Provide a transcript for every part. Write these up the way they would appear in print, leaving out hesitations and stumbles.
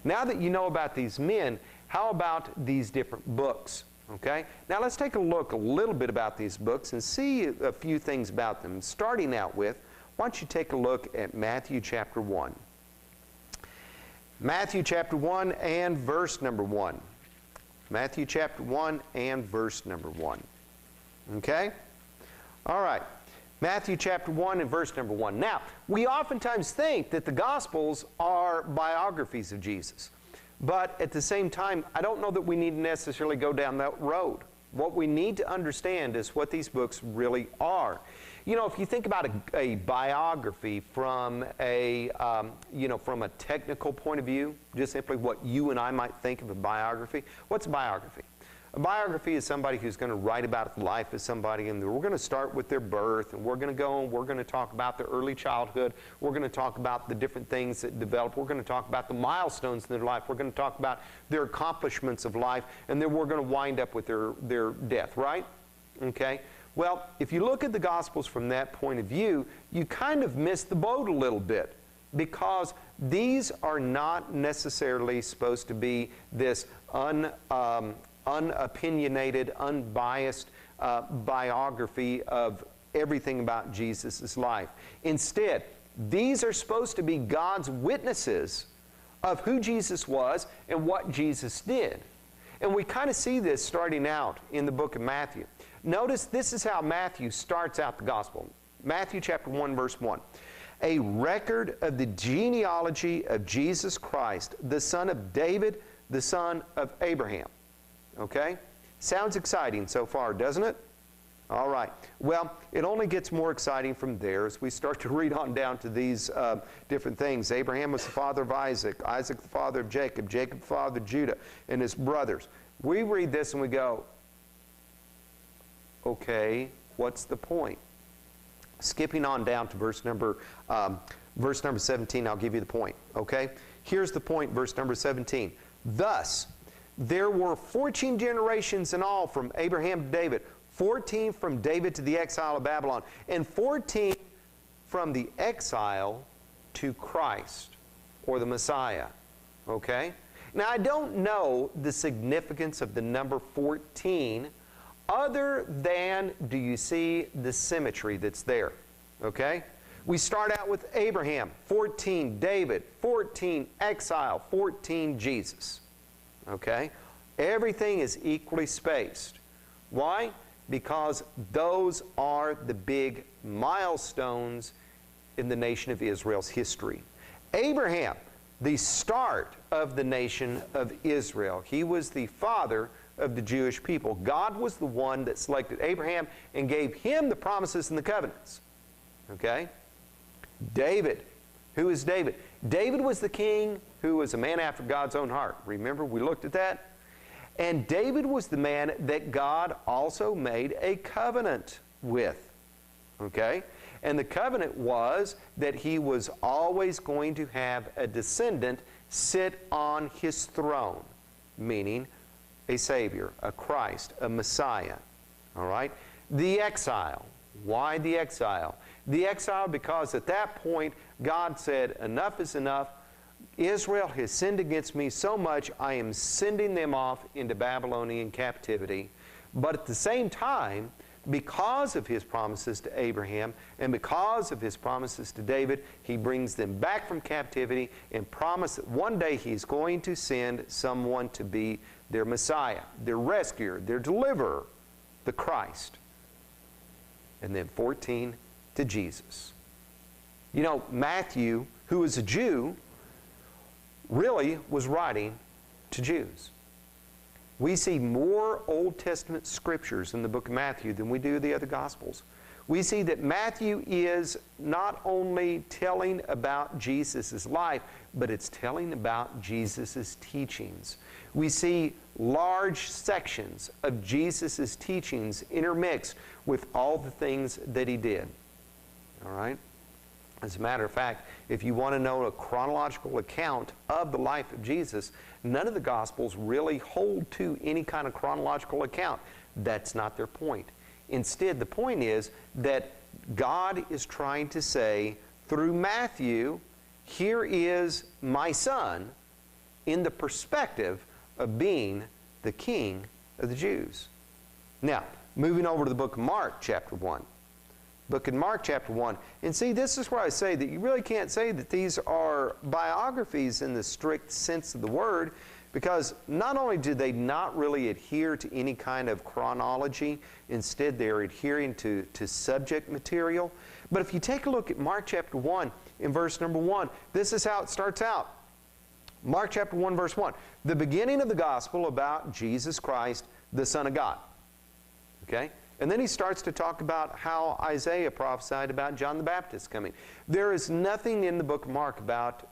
Now that you know about these men, how about these different books? Okay? Now let's take a look a little bit about these books and see a few things about them. Starting out with, why don't you take a look at Matthew chapter 1. Matthew chapter 1 and verse number 1. Matthew chapter 1 and verse number 1. Okay? All right. Matthew chapter 1 and verse number 1. Now, we oftentimes think that the Gospels are biographies of Jesus. But at the same time, I don't know that we need to necessarily go down that road. What we need to understand is what these books really are. You know, if you think about a biography from from a technical point of view, just simply what you and I might think of a biography, what's a biography? A biography is somebody who's going to write about the life of somebody, and we're going to start with their birth, and we're going to go and we're going to talk about their early childhood. We're going to talk about the different things that developed. We're going to talk about the milestones in their life. We're going to talk about their accomplishments of life, and then we're going to wind up with their death, right? Okay? Well, if you look at the Gospels from that point of view, you kind of miss the boat a little bit, because these are not necessarily supposed to be this unopinionated, unbiased biography of everything about Jesus' life. Instead, these are supposed to be God's witnesses of who Jesus was and what Jesus did. And we kind of see this starting out in the book of Matthew. Notice this is how Matthew starts out the gospel. Matthew chapter 1, verse 1. A record of the genealogy of Jesus Christ, the son of David, the son of Abraham. Okay? Sounds exciting so far, doesn't it? All right. Well, it only gets more exciting from there as we start to read on down to these different things. Abraham was the father of Isaac, Isaac the father of Jacob, Jacob the father of Judah and his brothers. We read this and we go, okay, what's the point? Skipping on down to verse number 17, I'll give you the point. Okay? Here's the point, verse number 17. Thus, there were 14 generations in all from Abraham to David, 14 from David to the exile of Babylon, and 14 from the exile to Christ, or the Messiah. Okay? Now, I don't know the significance of the number 14 other than, do you see the symmetry that's there? Okay? We start out with Abraham, 14 David, 14 exile, 14 Jesus. Okay? Everything is equally spaced. Why? Because those are the big milestones in the nation of Israel's history. Abraham, the start of the nation of Israel. He was the father of the Jewish people. God was the one that selected Abraham and gave him the promises and the covenants. Okay? David. Who is David? David was the king who was a man after God's own heart. Remember, we looked at that? And David was the man that God also made a covenant with. Okay? And the covenant was that he was always going to have a descendant sit on his throne, meaning a Savior, a Christ, a Messiah. All right? The exile. Why the exile? The exile because at that point God said, enough is enough. Israel has sinned against me so much, I am sending them off into Babylonian captivity. But at the same time, because of his promises to Abraham and because of his promises to David, he brings them back from captivity and promises that one day he's going to send someone to be their Messiah, their rescuer, their deliverer, the Christ. And then 14 to Jesus. You know, Matthew, who is a Jew, really was writing to Jews. We see more Old Testament scriptures in the book of Matthew than we do the other Gospels. We see that Matthew is not only telling about Jesus' life, but it's telling about Jesus' teachings. We see large sections of Jesus' teachings intermixed with all the things that he did. All right? As a matter of fact, if you want to know a chronological account of the life of Jesus, none of the Gospels really hold to any kind of chronological account. That's not their point. Instead, the point is that God is trying to say through Matthew, here is my son in the perspective of being the King of the Jews. Now, moving over to the book of Mark, chapter 1. Book of Mark, chapter 1. And see, this is where I say that you really can't say that these are biographies in the strict sense of the word, because not only do they not really adhere to any kind of chronology, instead they're adhering to subject material. But if you take a look at Mark chapter 1, in verse number 1, this is how it starts out. Mark chapter 1, verse 1. The beginning of the gospel about Jesus Christ, the Son of God. Okay? And then he starts to talk about how Isaiah prophesied about John the Baptist coming. There is nothing in the book of Mark about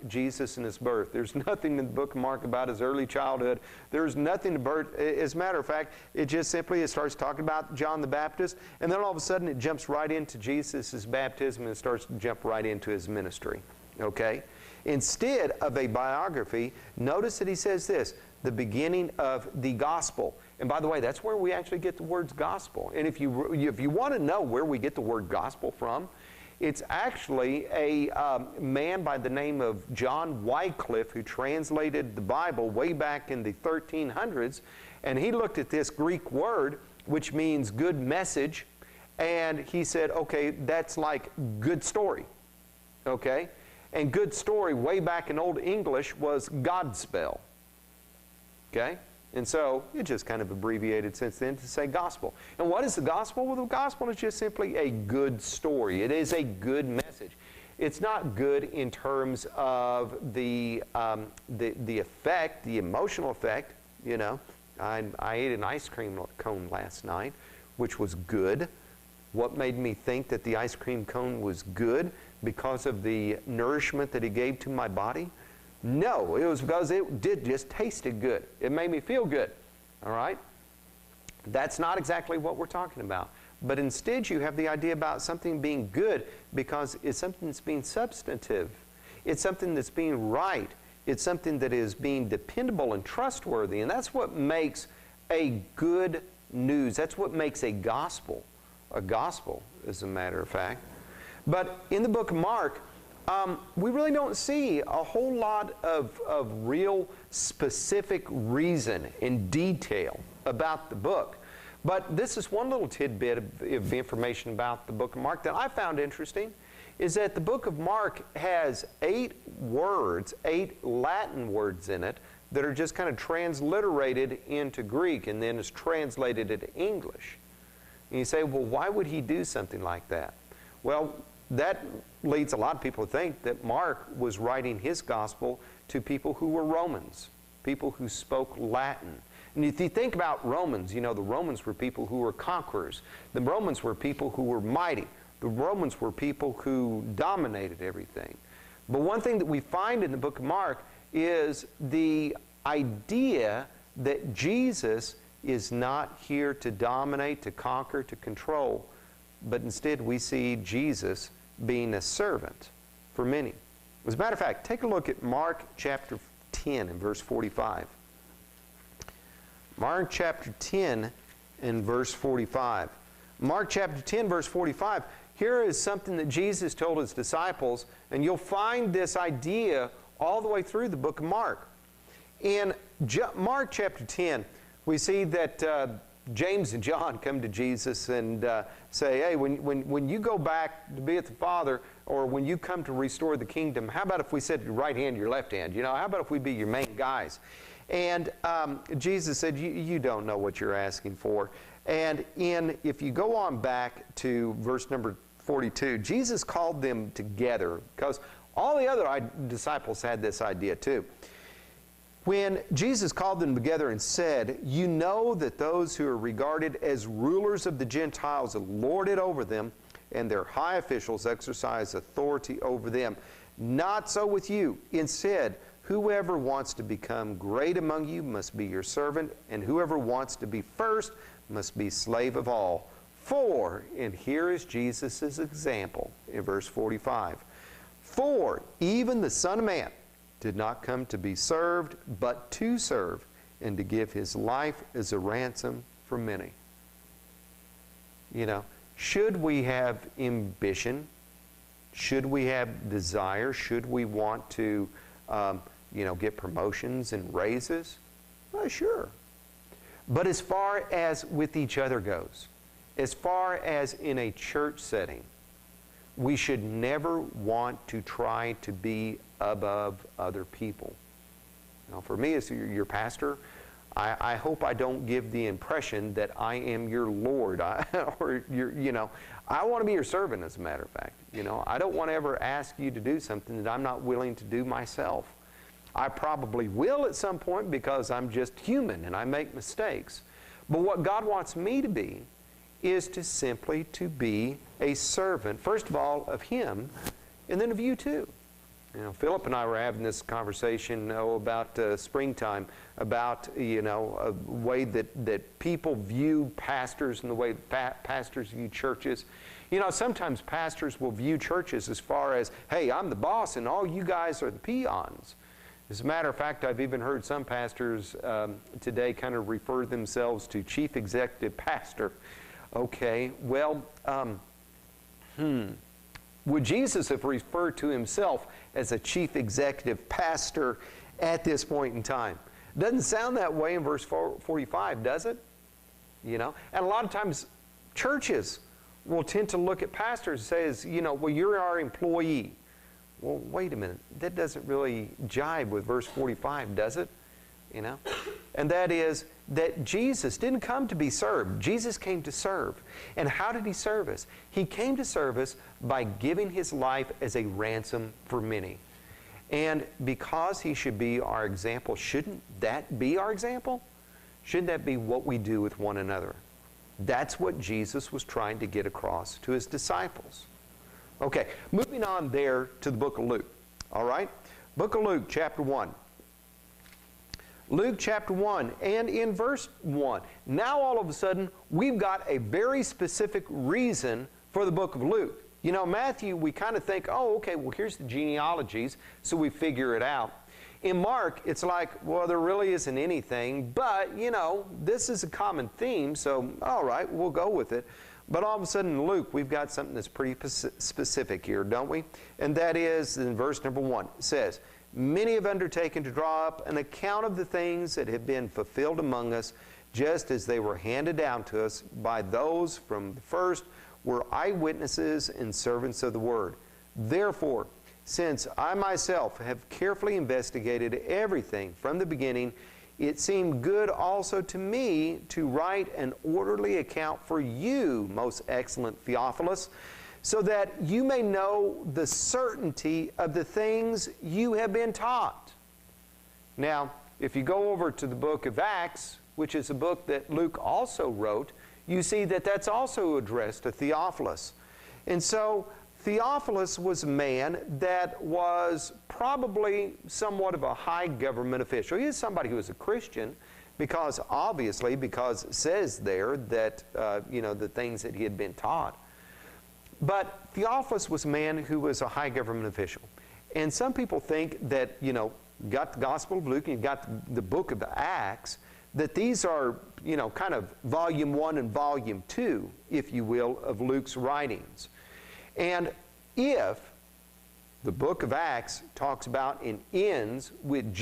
Jesus and his birth. There's nothing in the book of Mark about his early childhood. There's nothing to birth. As a matter of fact, it starts talking about John the Baptist, and then all of a sudden it jumps right into Jesus' baptism and starts to jump right into his ministry. Okay? Instead of a biography, notice that he says this, the beginning of the gospel. And by the way, that's where we actually get the words gospel. And if you want to know where we get the word gospel from, it's actually a man by the name of John Wycliffe who translated the Bible way back in the 1300s. And he looked at this Greek word, which means good message, and he said, okay, that's like good story. Okay? And good story way back in Old English was Godspell. Okay? And so it just kind of abbreviated since then to say gospel. And what is the gospel? Well, the gospel is just simply a good story. It is a good message. It's not good in terms of the effect, the emotional effect. You know, I ate an ice cream cone last night, which was good. What made me think that the ice cream cone was good? Because of the nourishment that it gave to my body? No, it was because it just tasted good. It made me feel good. All right? That's not exactly what we're talking about. But instead you have the idea about something being good because it's something that's being substantive. It's something that's being right. It's something that is being dependable and trustworthy. And that's what makes a good news. That's what makes a gospel, as a matter of fact. But in the book of Mark, we really don't see a whole lot of real specific reason and detail about the book. But this is one little tidbit of information about the book of Mark that I found interesting, is that the book of Mark has 8 Latin words in it that are just kind of transliterated into Greek and then is translated into English. And you say, well, why would he do something like that? Well, that leads a lot of people to think that Mark was writing his gospel to people who were Romans, people who spoke Latin. And if you think about Romans, you know, the Romans were people who were conquerors. The Romans were people who were mighty. The Romans were people who dominated everything. But one thing that we find in the book of Mark is the idea that Jesus is not here to dominate, to conquer, to control, but instead we see Jesus being a servant for many. As a matter of fact, take a look at Mark chapter 10 and verse 45. Mark chapter 10 and verse 45. Mark chapter 10 verse 45, here is something that Jesus told his disciples, and you'll find this idea all the way through the book of Mark. In Mark chapter 10, we see that James and John come to Jesus and say, hey, when you go back to be with the Father, or when you come to restore the kingdom, how about if we set your right hand to your left hand? You know, how about if we be your main guys? And Jesus said, you don't know what you're asking for. And if you go on back to verse number 42, Jesus called them together, because all the other disciples had this idea too. When Jesus called them together and said, you know that those who are regarded as rulers of the Gentiles lord it over them, and their high officials exercise authority over them. Not so with you. Instead, whoever wants to become great among you must be your servant, and whoever wants to be first must be slave of all. For, and here is Jesus' example in verse 45, for even the Son of Man did not come to be served, but to serve, and to give his life as a ransom for many. You know, should we have ambition? Should we have desire? Should we want to get promotions and raises? Well, sure. But as far as with each other goes, as far as in a church setting, we should never want to try to be above other people. Now, for me as your pastor, I hope I don't give the impression that I am your Lord, or I want to be your servant, as a matter of fact. I don't want to ever ask you to do something that I'm not willing to do myself. I probably will at some point because I'm just human and I make mistakes. But what God wants me to be is to simply to be a servant, first of all, of Him, and then of you too. Philip and I were having this conversation about springtime, about a way that people view pastors and the way pastors view churches. Sometimes pastors will view churches as far as, hey, I'm the boss and all you guys are the peons. As a matter of fact, I've even heard some pastors today kind of refer themselves to chief executive pastor. Okay, well, would Jesus have referred to himself as a chief executive pastor at this point in time? Doesn't sound that way in verse 45, does it? And a lot of times churches will tend to look at pastors and say, well, you're our employee. Well, wait a minute. That doesn't really jibe with verse 45, does it? And that is that Jesus didn't come to be served. Jesus came to serve. And how did He serve us? He came to serve us by giving His life as a ransom for many. And because He should be our example, shouldn't that be our example? Shouldn't that be what we do with one another? That's what Jesus was trying to get across to His disciples. Okay, moving on there to the book of Luke. All right? Book of Luke, chapter 1. Luke chapter 1, and in verse 1, now all of a sudden, we've got a very specific reason for the book of Luke. Matthew, we kind of think, oh, okay, well, here's the genealogies, so we figure it out. In Mark, it's like, well, there really isn't anything, but, this is a common theme, so all right, we'll go with it. But all of a sudden in Luke, we've got something that's pretty specific here, don't we? And that is, in verse number 1, it says, many have undertaken to draw up an account of the things that have been fulfilled among us, just as they were handed down to us by those from the first were eyewitnesses and servants of the word. Therefore, since I myself have carefully investigated everything from the beginning, it seemed good also to me to write an orderly account for you, most excellent Theophilus, so that you may know the certainty of the things you have been taught. Now, if you go over to the book of Acts, which is a book that Luke also wrote, you see that that's also addressed to Theophilus. And so Theophilus was a man that was probably somewhat of a high government official. He is somebody who was a Christian because it says there that, the things that he had been taught. But Theophilus was a man who was a high government official. And some people think that, got the Gospel of Luke and you've got the book of Acts, that these are, kind of volume 1 and volume 2, if you will, of Luke's writings. And if the book of Acts talks about and ends with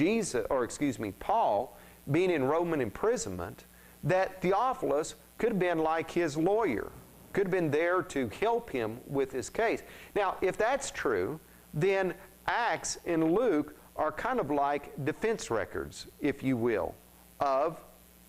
Paul being in Roman imprisonment, that Theophilus could have been like his lawyer, could have been there to help him with his case. Now, if that's true, then Acts and Luke are kind of like defense records, if you will, of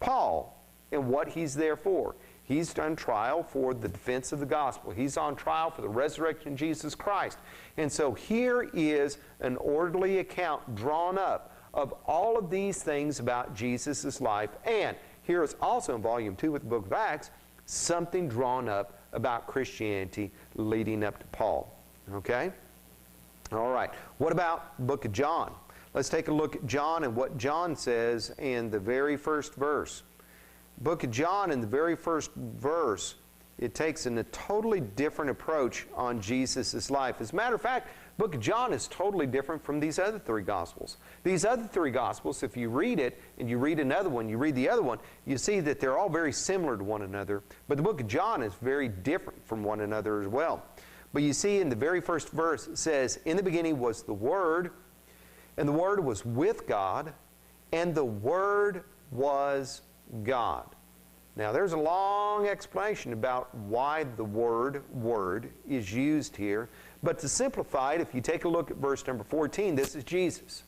Paul and what he's there for. He's on trial for the defense of the gospel. He's on trial for the resurrection of Jesus Christ. And so here is an orderly account drawn up of all of these things about Jesus' life. And here is also in volume 2 with the book of Acts, something drawn up about Christianity leading up to Paul. Okay? All right. What about the book of John? Let's take a look at John and what John says in the very first verse. Book of John, in the very first verse, it takes a totally different approach on Jesus' life. As a matter of fact, book of John is totally different from these other 3 Gospels. These other 3 Gospels, if you read it and you read another one, you read the other one, you see that they're all very similar to one another. But the book of John is very different from one another as well. But you see in the very first verse, it says, in the beginning was the Word, And the Word was with God, and the Word was God. Now, there's a long explanation about why the word is used here. But to simplify it, if you take a look at verse number 14, this is Jesus.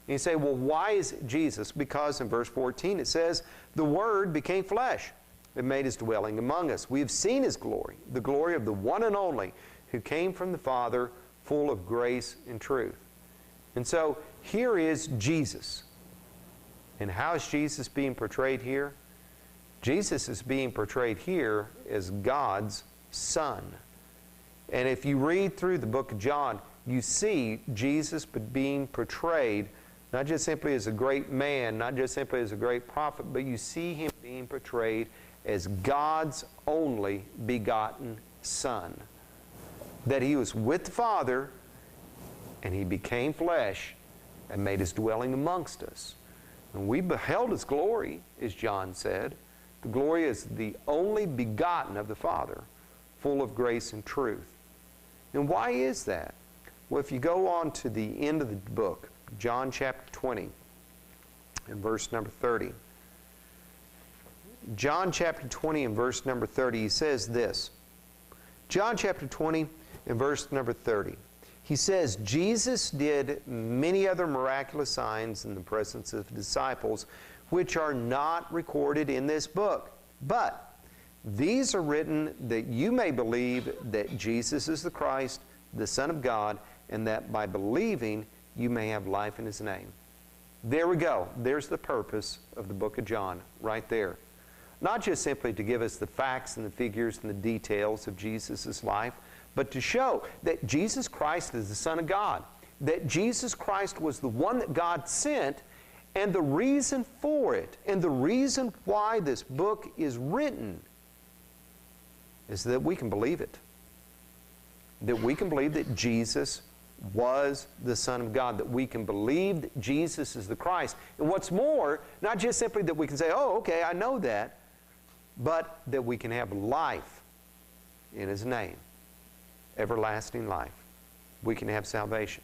And you say, well, why is it Jesus? Because in verse 14 it says, the Word became flesh and made His dwelling among us. We have seen His glory, the glory of the one and only who came from the Father, full of grace and truth. And so here is Jesus. And how is Jesus being portrayed here? Jesus is being portrayed here as God's Son. And if you read through the book of John, you see Jesus being portrayed not just simply as a great man, not just simply as a great prophet, but you see Him being portrayed as God's only begotten Son. That He was with the Father, and He became flesh and made His dwelling amongst us. And we beheld His glory, as John said. The glory is the only begotten of the Father, full of grace and truth. And why is that? Well, if you go on to the end of the book, John chapter 20, and verse number 30. John chapter 20 and verse number 30, he says this. John chapter 20 and verse number 30. He says, Jesus did many other miraculous signs in the presence of the disciples, which are not recorded in this book. But these are written that you may believe that Jesus is the Christ, the Son of God, and that by believing you may have life in His name. There we go. There's the purpose of the book of John right there. Not just simply to give us the facts and the figures and the details of Jesus' life, but to show that Jesus Christ is the Son of God, that Jesus Christ was the one that God sent, and the reason for it, and the reason why this book is written, is that we can believe it. That we can believe that Jesus was the Son of God, that we can believe that Jesus is the Christ. And what's more, not just simply that we can say, oh, okay, I know that, but that we can have life in His name, everlasting life. We can have salvation.